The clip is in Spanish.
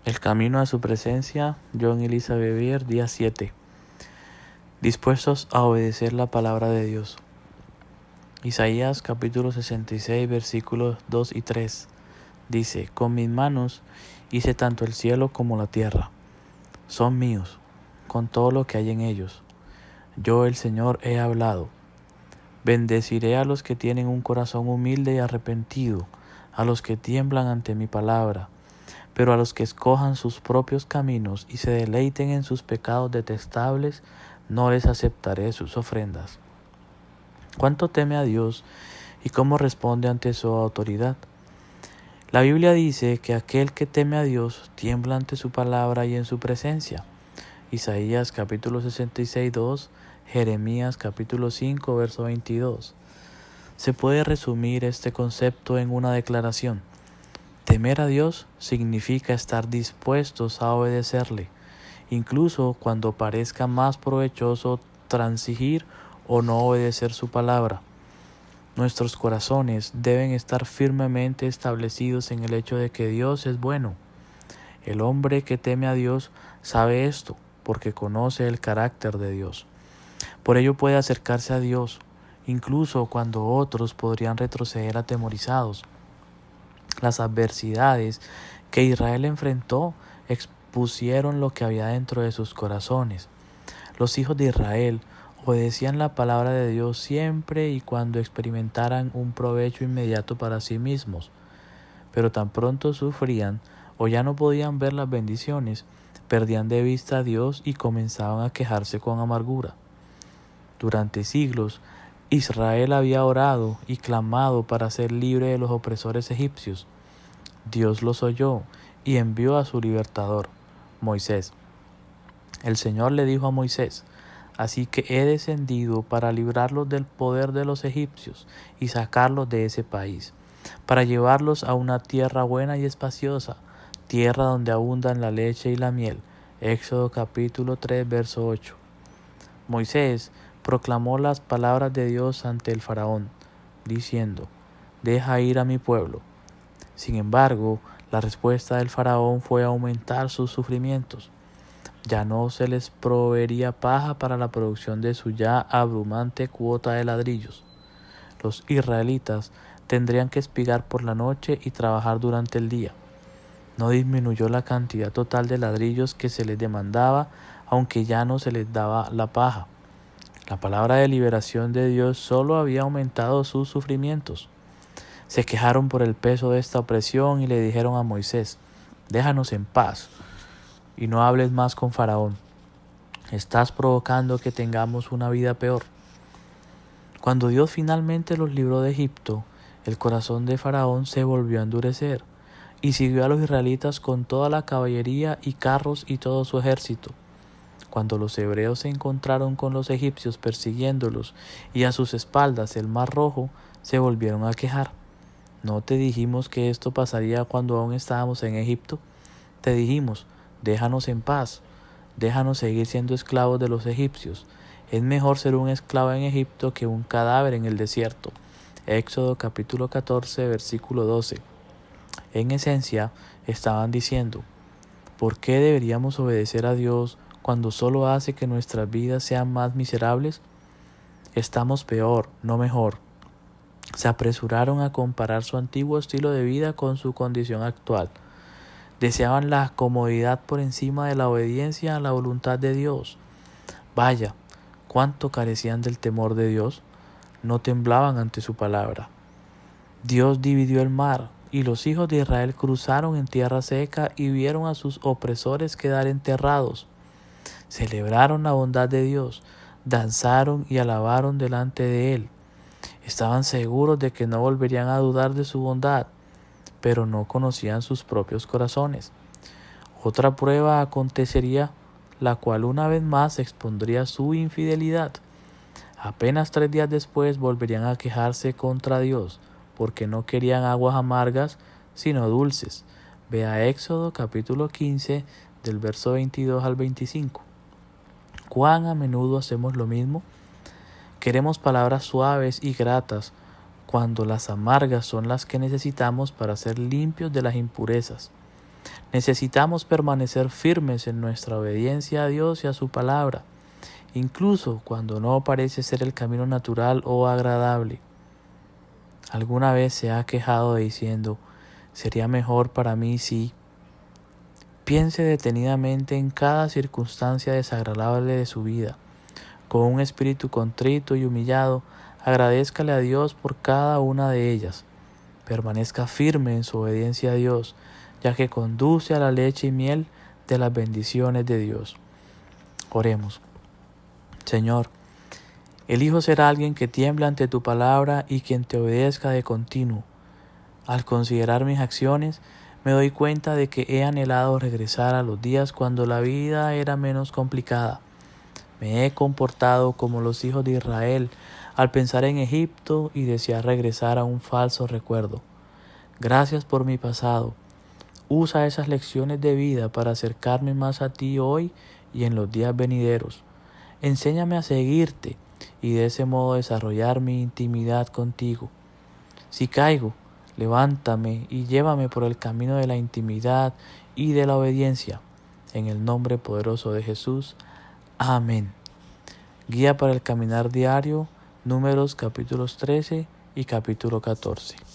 El camino a su presencia, John Elizabeth Beer, día 7. Dispuestos a obedecer la palabra de Dios. Isaías capítulo 66, versículos 2 y 3. Dice: Con mis manos hice tanto el cielo como la tierra. Son míos, con todo lo que hay en ellos. Yo, el Señor, he hablado. Bendeciré a los que tienen un corazón humilde y arrepentido, a los que tiemblan ante mi palabra. Pero a los que escojan sus propios caminos y se deleiten en sus pecados detestables, no les aceptaré sus ofrendas. ¿Cuánto teme a Dios y cómo responde ante su autoridad? La Biblia dice que aquel que teme a Dios tiembla ante su palabra y en su presencia. Isaías capítulo 66, 2, Jeremías capítulo 5, verso 22. Se puede resumir este concepto en una declaración. Temer a Dios significa estar dispuestos a obedecerle, incluso cuando parezca más provechoso transigir o no obedecer su palabra. Nuestros corazones deben estar firmemente establecidos en el hecho de que Dios es bueno. El hombre que teme a Dios sabe esto, porque conoce el carácter de Dios. Por ello puede acercarse a Dios, incluso cuando otros podrían retroceder atemorizados. Las adversidades que Israel enfrentó expusieron lo que había dentro de sus corazones. Los hijos de Israel obedecían la palabra de Dios siempre y cuando experimentaran un provecho inmediato para sí mismos. Pero tan pronto sufrían o ya no podían ver las bendiciones, perdían de vista a Dios y comenzaban a quejarse con amargura. Durante siglos, Israel había orado y clamado para ser libre de los opresores egipcios. Dios los oyó y envió a su libertador, Moisés. El Señor le dijo a Moisés: Así que he descendido para librarlos del poder de los egipcios y sacarlos de ese país, para llevarlos a una tierra buena y espaciosa, tierra donde abundan la leche y la miel. Éxodo capítulo 3, verso 8. Moisés proclamó las palabras de Dios ante el faraón, diciendo: Deja ir a mi pueblo. Sin embargo, la respuesta del faraón fue aumentar sus sufrimientos. Ya no se les proveería paja para la producción de su ya abrumante cuota de ladrillos. Los israelitas tendrían que espigar por la noche y trabajar durante el día. No disminuyó la cantidad total de ladrillos que se les demandaba, aunque ya no se les daba la paja. La palabra de liberación de Dios solo había aumentado sus sufrimientos. Se quejaron por el peso de esta opresión y le dijeron a Moisés: Déjanos en paz y no hables más con Faraón. Estás provocando que tengamos una vida peor. Cuando Dios finalmente los libró de Egipto, el corazón de Faraón se volvió a endurecer y siguió a los israelitas con toda la caballería y carros y todo su ejército. Cuando los hebreos se encontraron con los egipcios persiguiéndolos y a sus espaldas el mar Rojo, se volvieron a quejar. ¿No te dijimos que esto pasaría cuando aún estábamos en Egipto? Te dijimos: déjanos en paz, déjanos seguir siendo esclavos de los egipcios. Es mejor ser un esclavo en Egipto que un cadáver en el desierto. Éxodo capítulo 14, versículo 12. En esencia, estaban diciendo: ¿por qué deberíamos obedecer a Dios cuando solo hace que nuestras vidas sean más miserables? Estamos peor, no mejor. Se apresuraron a comparar su antiguo estilo de vida con su condición actual. Deseaban la comodidad por encima de la obediencia a la voluntad de Dios. Vaya, cuánto carecían del temor de Dios. No temblaban ante su palabra. Dios dividió el mar, y los hijos de Israel cruzaron en tierra seca y vieron a sus opresores quedar enterrados. Celebraron la bondad de Dios, danzaron y alabaron delante de Él. Estaban seguros de que no volverían a dudar de su bondad, pero no conocían sus propios corazones. Otra prueba acontecería, la cual una vez más expondría su infidelidad. Apenas 3 días después volverían a quejarse contra Dios, porque no querían aguas amargas, sino dulces. Vea Éxodo capítulo 15, del verso 22 al 25. ¿Cuán a menudo hacemos lo mismo? Queremos palabras suaves y gratas, cuando las amargas son las que necesitamos para ser limpios de las impurezas. Necesitamos permanecer firmes en nuestra obediencia a Dios y a su palabra, incluso cuando no parece ser el camino natural o agradable. ¿Alguna vez se ha quejado diciendo, sería mejor para mí si? Piense detenidamente en cada circunstancia desagradable de su vida. Con un espíritu contrito y humillado, agradézcale a Dios por cada una de ellas. Permanezca firme en su obediencia a Dios, ya que conduce a la leche y miel de las bendiciones de Dios. Oremos. Señor, elijo ser alguien que tiembla ante tu palabra y quien te obedezca de continuo. Al considerar mis acciones, me doy cuenta de que he anhelado regresar a los días cuando la vida era menos complicada. Me he comportado como los hijos de Israel al pensar en Egipto y desear regresar a un falso recuerdo. Gracias por mi pasado. Usa esas lecciones de vida para acercarme más a ti hoy y en los días venideros. Enséñame a seguirte y de ese modo desarrollar mi intimidad contigo. Si caigo, levántame y llévame por el camino de la intimidad y de la obediencia. En el nombre poderoso de Jesús. Amén. Guía para el caminar diario, Números capítulos 13 y capítulo 14.